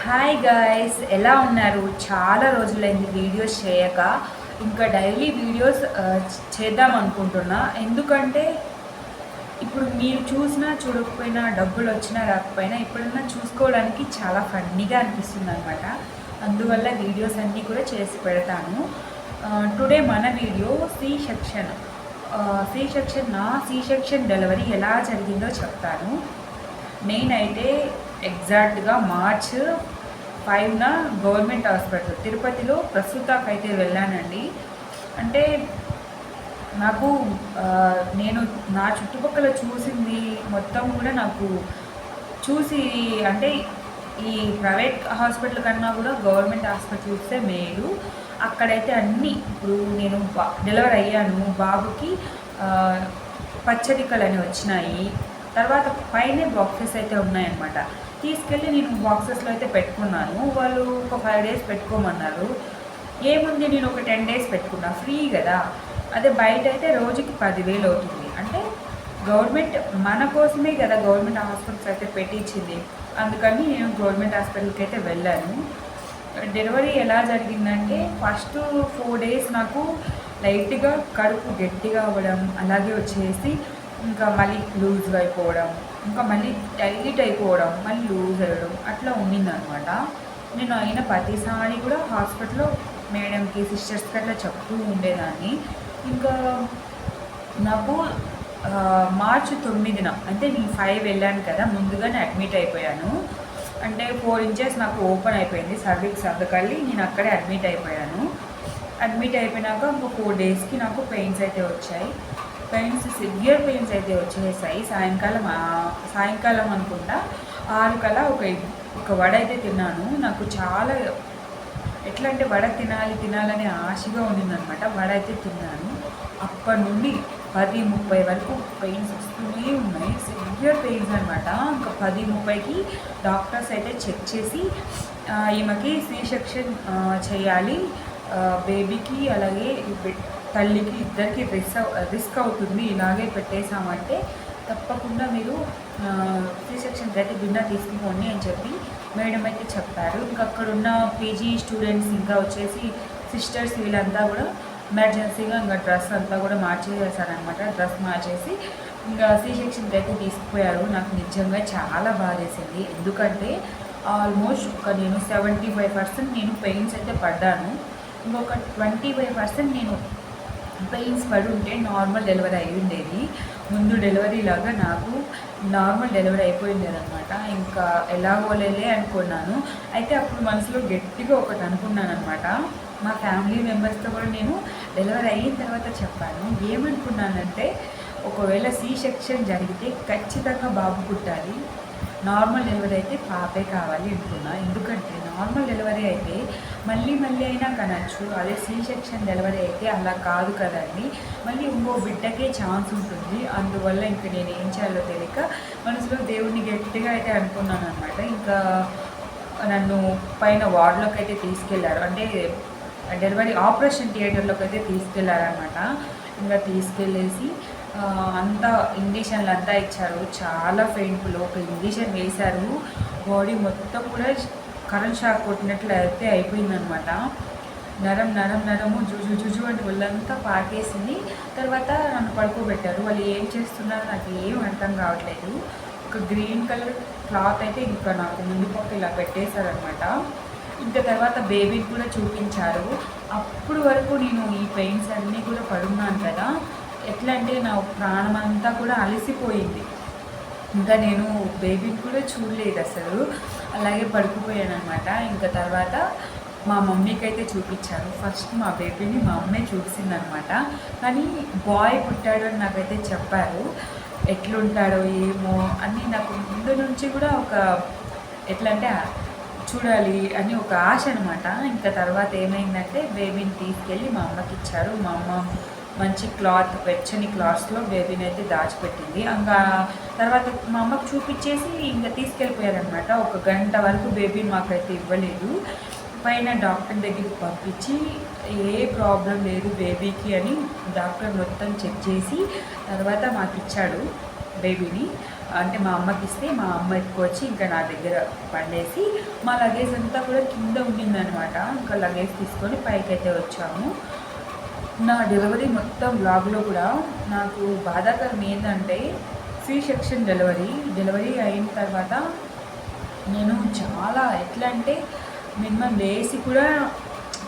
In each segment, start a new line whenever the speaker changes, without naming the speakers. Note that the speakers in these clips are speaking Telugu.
హాయ్ గాయ్స్, ఎలా ఉన్నారు? చాలా రోజులైంది వీడియోస్ చేయక. ఇంకా డైలీ వీడియోస్ చేద్దాం అనుకుంటున్నా. ఎందుకంటే ఇప్పుడు మీరు చూసినా చూడకపోయినా, డబ్బులు వచ్చినా రాకపోయినా ఎప్పుడన్నా చూసుకోవడానికి చాలా ఫన్నీగా అనిపిస్తుంది అనమాట. అందువల్ల వీడియోస్ అన్నీ కూడా చేసి పెడతాను. టుడే మన video C section. C section delivery ఎలా జరిగిందో చెప్తాను. నేనైతే ఎగ్జాక్ట్గా మార్చ్ 5న గవర్నమెంట్ హాస్పిటల్ తిరుపతిలో ప్రస్తుతాకైతే వెళ్ళానండి. అంటే నాకు నేను నా చుట్టుపక్కల చూసింది మొత్తం కూడా నాకు చూసి అంటే ఈ ప్రైవేట్ హాస్పిటల్ కన్నా కూడా గవర్నమెంట్ హాస్పిటల్ చూస్తే మేలు. అక్కడైతే అన్నీ ఇప్పుడు నేను డెలివరీ అయ్యాను. బాబుకి పచ్చడికలు అని వచ్చినాయి. తర్వాత పైనే బాక్సెస్ అయితే ఉన్నాయన్నమాట. తీసుకెళ్ళి నేను బాక్సెస్లో అయితే పెట్టుకున్నాను. వాళ్ళు ఒక 5 days పెట్టుకోమన్నారు. ఏముంది, నేను ఒక 10 days పెట్టుకున్నా, ఫ్రీ కదా. అదే బయట అయితే రోజుకి 10,000 అవుతుంది. అంటే గవర్నమెంట్ మన కోసమే కదా గవర్నమెంట్ హాస్పిటల్స్ అయితే పెట్టించింది. అందుకని నేను గవర్నమెంట్ హాస్పిటల్కి అయితే వెళ్ళాను. డెలివరీ ఎలా జరిగిందంటే ఫస్ట్ 4 days నాకు లైట్గా కడుపు గట్టిగా అవ్వడం, అలాగే వచ్చేసి ఇంకా మళ్ళీ లూజ్గా అయిపోవడం, ఇంకా మళ్ళీ టైట్ అయిపోవడం, మళ్ళీ లూజ్ అవ్వడం అట్లా ఉండిందనమాట. నేను అయిన ప్రతిసారి కూడా హాస్పిటల్లో మేడంకి, సిస్టర్స్కి అట్లా చెప్తూ ఉండేదాన్ని. ఇంకా నాకు మార్చి 9న అంటే నేను 5 వెళ్ళాను కదా, ముందుగానే అడ్మిట్ అయిపోయాను. అంటే 4 inches నాకు ఓపెన్ అయిపోయింది సర్వీక్స్, అందుకల్లి నేను అక్కడే అడ్మిట్ అయిపోయాను. అడ్మిట్ అయిపోయినాక ఒక 4 daysకి నాకు పెయిన్స్ అయితే వచ్చాయి. సివియర్ పెయిన్స్ అయితే వచ్చేసాయి. సాయంకాలం అనుకుంటా 6 కల్లా ఒక వడ అయితే తిన్నాను. నాకు చాలా ఎట్లా అంటే వడ తినాలనే ఆశగా ఉండిందనమాట. వడ అయితే తిన్నాను. అప్పటి నుండి 10:30 వరకు పెయిన్స్ వస్తూనే ఉన్నాయి. సివియర్ పెయిన్స్ అనమాట. ఇంకా 10:30కి డాక్టర్స్ అయితే చెక్ చేసి ఈమెకి సి సెక్షన్ చేయాలి, బేబీకి అలాగే తల్లికి ఇద్దరికి రిస్క్ అవుతుంది, ఇలాగే పెట్టేశామంటే తప్పకుండా మీరు సి సెక్షన్కి అయితే భిన్న తీసుకోండి అని చెప్పి మేడం అయితే చెప్పారు. ఇంకా అక్కడ ఉన్న పీజీ స్టూడెంట్స్, ఇంకా వచ్చేసి సిస్టర్స్, వీళ్ళంతా కూడా ఎమర్జెన్సీగా ఇంకా డ్రెస్ అంతా కూడా మార్చేసారనమాట. డ్రెస్ మార్చేసి ఇంకా సి సెక్షన్కి అయితే తీసుకుపోయారు. నాకు నిజంగా చాలా బాధేసింది. ఎందుకంటే ఆల్మోస్ట్ నేను 75% నేను పెయిన్స్ అయితే పడ్డాను. ఇంకొక 25% నేను పెయిన్స్ పడి ఉంటే నార్మల్ డెలివరీ అయి ఉండేది. ముందు డెలివరీ లాగా నాకు నార్మల్ డెలివరీ అయిపోయింది అనమాట. ఇంకా ఎలాగోలేలే అనుకున్నాను. అయితే అప్పుడు మనసులో గట్టిగా ఒకటి అనుకున్నాను అనమాట. మా ఫ్యామిలీ మెంబర్స్తో కూడా నేను డెలివరీ అయిన తర్వాత చెప్పాను. ఏమనుకున్నానంటే ఒకవేళ సి సెక్షన్ జరిగితే ఖచ్చితంగా బాబు పుట్టాలి, నార్మల్ డెలివరీ అయితే పాపే కావాలి అనుకున్నా. ఎందుకంటే నార్మల్ డెలివరీ అయితే మళ్ళీ అయినా కనచ్చు. అదే సి సెక్షన్ డెలివరీ అయితే అలా కాదు కదండి, మళ్ళీ ఇంకో బిడ్డకే ఛాన్స్ ఉంటుంది. అందువల్ల ఇంకా నేను ఏం చేయాలో తెలియక మనసులో దేవుడిని గట్టిగా అయితే అనుకున్నాను అనమాట. ఇంకా నన్ను పైన వార్డులోకి అయితే తీసుకెళ్లారు. అంటే డెలివరీ ఆపరేషన్ థియేటర్లోకి అయితే తీసుకెళ్లారనమాట. ఇంకా తీసుకెళ్ళేసి అంతా ఇంజక్షన్లు అంతా ఇచ్చారు. చాలా పెయిన్ఫుల్. ఒక ఇంజక్షన్ వేశారు, బాడీ మొత్తం కూడా కరెంట్ షాక్ కొట్టినట్లు అయితే అయిపోయిందనమాట. నరము జుజు అంటే ఒళ్ళంతా పాకేసింది. తర్వాత నన్ను పడుకోబెట్టారు. వాళ్ళు ఏం చేస్తున్నారో నాకు ఏం అర్థం కావట్లేదు. ఒక గ్రీన్ కలర్ క్లాత్ అయితే ఇంకా నాకు ముందు పక్క ఇలా పెట్టేశారనమాట. ఇంకా తర్వాత బేబీకి కూడా చూపించారు. అప్పుడు వరకు నేను ఈ పెయిన్స్ అన్నీ కూడా పడున్నాను కదా, ఎట్లా అంటే నా ప్రాణం అంతా కూడా అలసిపోయింది. ఇంకా నేను బేబీని కూడా చూడలేదు అసలు, అలాగే పడుకుపోయాను అనమాట. ఇంకా తర్వాత మా మమ్మీకి అయితే చూపించాను. ఫస్ట్ మా బేబీని మా అమ్మే చూసిందనమాట. కానీ బాయ్ పుట్టాడు అని నాకైతే చెప్పారు. ఎట్లుంటాడో ఏమో అని నాకు ముందు నుంచి కూడా ఒక ఎట్లా అంటే చూడాలి అని ఒక ఆశ అనమాట. ఇంకా తర్వాత ఏమైందంటే బేబీని తీసుకెళ్ళి మా అమ్మకి ఇచ్చారు. మా అమ్మ మంచి క్లాత్, వెచ్చని క్లాత్స్లో బేబీని అయితే దాచిపెట్టింది. ఇంకా తర్వాత మా అమ్మకు చూపించేసి ఇంకా తీసుకెళ్ళిపోయారనమాట. 1 గంట వరకు బేబీని మాకైతే ఇవ్వలేదు. పైన డాక్టర్ దగ్గరికి పంపించి ఏ ప్రాబ్లం లేదు బేబీకి అని డాక్టర్ మొత్తం చెక్ చేసి తర్వాత మాకు ఇచ్చాడు. బేబీని. అంటే మా అమ్మకి ఇస్తే మా అమ్మ ఎత్తుకొచ్చి ఇంకా నా దగ్గర పండేసి మా లగేజ్ అంతా కూడా కింద ఉండిందనమాట. ఇంకా లగేజ్ తీసుకొని పైకైతే వచ్చాము. నా డెలివరీ మొత్తం బ్లాగ్లో కూడా నాకు బాధాకరం ఏంటంటే సి సెక్షన్ డెలివరీ అయిన తర్వాత నేను చాలా ఎట్లా అంటే మినిమం లేచి కూడా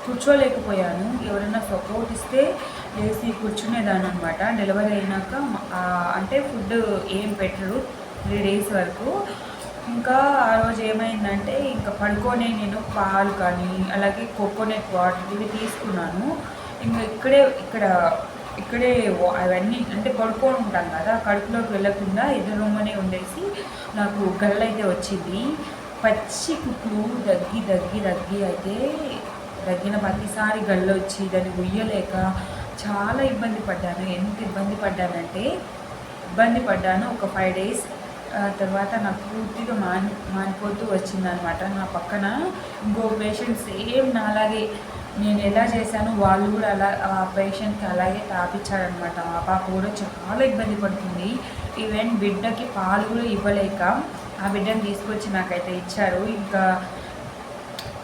కూర్చోలేకపోయాను. ఎవరైనా సపోర్ట్ ఇస్తే లేచి కూర్చునేదాన్ని అనమాట. డెలివరీ అయినాక అంటే ఫుడ్ ఏం పెట్టరు 3 days వరకు. ఇంకా ఆ రోజు ఏమైందంటే ఇంకా పడుకొనే నేను పాలు కానీ అలాగే కోకోనట్ వాటర్ ఇవి తీసుకున్నాను. ఇంకా ఇక్కడే అవన్నీ అంటే పడుకొని ఉంటాం కదా, కడుపులోకి వెళ్ళకుండా ఎదురుగానే ఉండేసి నాకు గల్లైతే వచ్చింది. పచ్చి కుట్లు దగ్గి అయితే దగ్గిన ప్రతిసారి గళ్ళు వచ్చి దాన్ని ఉయ్యలేక చాలా ఇబ్బంది పడ్డాను. ఎంత ఇబ్బంది పడ్డాను ఒక 5 days తర్వాత నాకు పూర్తిగా మానిపోతూ వచ్చిందనమాట. నా పక్కన ఇంకో పేషెంట్ సేమ్ నాలాగే నేను ఎలా చేశానో వాళ్ళు కూడా అలా ఆ పేషెంట్కి అలాగే తాపించారనమాట. ఆ పాప కూడా చాలా ఇబ్బంది పడుతుంది. ఈవెన్ బిడ్డకి పాలు కూడా ఇవ్వలేక ఆ బిడ్డను తీసుకొచ్చి నాకైతే ఇచ్చారు. ఇంకా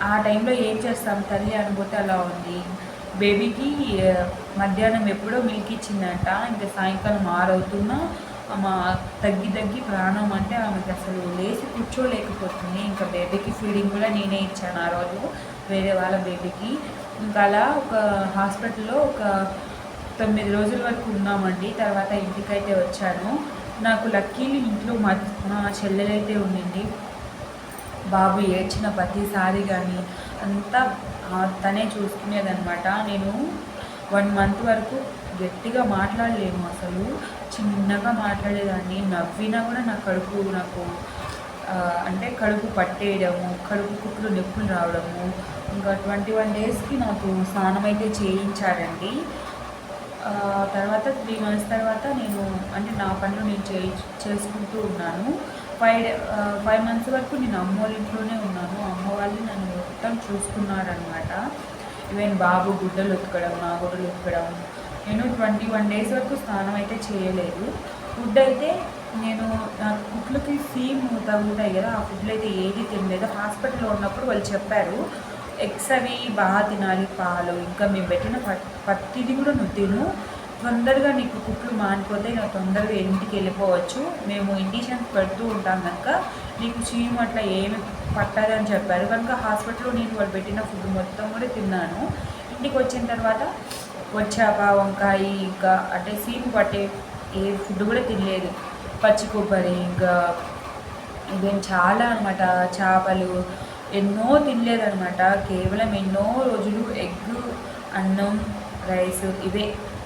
ఆ టైంలో ఏం చేస్తాం, తల్లి అనుభూతి అలా ఉంది. బేబీకి మధ్యాహ్నం ఎప్పుడో మిల్క్ ఇచ్చిందంట. ఇంకా సాయంకాలం 6 అవుతున్నా తగ్గి ప్రాణం అంటే ఆమెకి అసలు లేచి కూర్చోలేకపోతుంది. ఇంకా బేబీకి ఫీడింగ్ కూడా నేనే ఇచ్చాను ఆ రోజు, వేరే వాళ్ళ బేబీకి. ఇంకా అలా ఒక హాస్పిటల్లో ఒక 9 రోజుల వరకు ఉన్నామండి. తర్వాత ఇంటికైతే వచ్చాను. నాకు లక్కీలీ ఇంట్లో మా చెల్లెలైతే ఉండింది. బాబు ఏడ్చిన ప్రతిసారి కానీ అంతా తనే చూసుకునేదనమాట. నేను 1 month వరకు గట్టిగా మాట్లాడలేను, అసలు చిన్నగా మాట్లాడేదాన్ని. నవ్వినా కూడా నాకు అంటే కడుపు పట్టేయడము, కడుపు కుట్లు నొప్పులు రావడము. ఇంకా 21 daysకి నాకు స్నానం అయితే చేయించారండి. తర్వాత 3 months తర్వాత నేను అంటే నా పనులు నేను చేసుకుంటూ ఉన్నాను. 5 months వరకు నేను అమ్మ వాళ్ళ ఇంట్లోనే ఉన్నాను. అమ్మ వాళ్ళు నన్ను మొత్తం చూసుకున్నారనమాట. ఈవెన్ బాబు గుడ్డలు ఉతకడం, నా గుడ్డలు ఉతకడం. నేను 21 days వరకు స్నానం అయితే చేయలేదు. ఫుడ్ అయితే నేను నాకు కుట్లకి సీమ్ తగ్గుతాయి కదా, ఆ ఫుడ్లు అయితే ఏది తినలేదు. హాస్పిటల్లో ఉన్నప్పుడు వాళ్ళు చెప్పారు ఎగ్స్ అవి బాగా తినాలి, పాలు, ఇంకా మేము పెట్టిన ప్రతిది కూడా నువ్వు తిను, తొందరగా నీకు కుట్లు మానిపోతే నువ్వు తొందరగా ఇంటికి వెళ్ళిపోవచ్చు, మేము ఇండిషన్స్ పెడుతూ ఉంటాం కనుక నీకు చీము అట్లా ఏమి పట్టదని చెప్పారు. కనుక హాస్పిటల్లో నేను వాళ్ళు పెట్టిన ఫుడ్ మొత్తం కూడా తిన్నాను. ఇంటికి వచ్చిన తర్వాత వచ్చాక వంకాయ ఇంకా అంటే సీము పట్టే ఏ ఫుడ్ కూడా తినలేదు. పచ్చి కొబ్బరి ఇంకా ఇవేం చాలా అనమాట, చేపలు ఎన్నో తినలేదనమాట. కేవలం ఎన్నో రోజులు ఎగ్, అన్నం, రైస్ ఇవే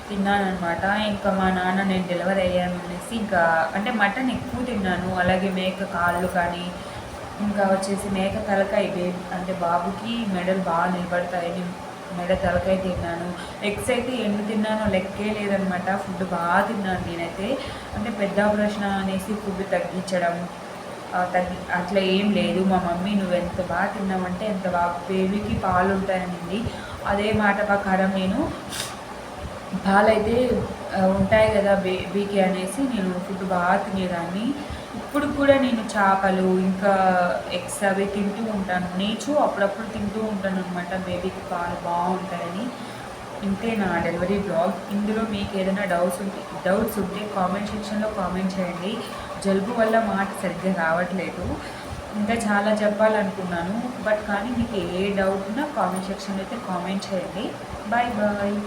తిన్నానమాట. ఇంకా మా నాన్న నేను డెలివరీ అయ్యాను అనేసి ఇంకా అంటే మటన్ ఎక్కువ తిన్నాను. అలాగే మేక కాళ్ళు కానీ ఇంకా వచ్చేసి మేక తలకాయ అంటే బాబుకి మెడలు బాగా నిలబడతాయని మెడ తలకాయ తిన్నాను. ఎగ్స్ అయితే ఎన్ని తిన్నానో లెక్కే లేదనమాట. ఫుడ్ బాగా తిన్నాను నేనైతే. అంటే పెద్ద ఆపరేషన్ అనేసి ఫుడ్ తగ్గించడం అట్లా ఏం లేదు. మా మమ్మీ నువ్వు ఎంత బాగా తిన్నావంటే ఎంత బాగా బేబీకి పాలు ఉంటాయనింది. అదే మాట ప్రకారం నేను పాలైతే ఉంటాయి కదా బేబీకి అనేసి నేను ఫుడ్ బాగా తినేదాన్ని. ఇప్పుడు కూడా నేను చేపలు ఇంకా ఎగ్స్ అవి తింటూ ఉంటాను. నీచు అప్పుడప్పుడు తింటూ ఉంటాను అనమాట, బేబీకి పాలు బాగుంటాయని. ఇంతే నా డెలివరీ బ్లాగ్. ఇందులో మీకు ఏదైనా డౌట్స్ ఉంటే కామెంట్ సెక్షన్లో కామెంట్ చేయండి. జలుబు వల్ల మాట సరిగ్గా రావట్లేదు. ఇంకా చాలా చెప్పాలనుకున్నాను, బట్ కానీ మీకు ఏ డౌట్ ఉన్నా కామెంట్ సెక్షన్లో అయితే కామెంట్ చేయండి. Bye bye.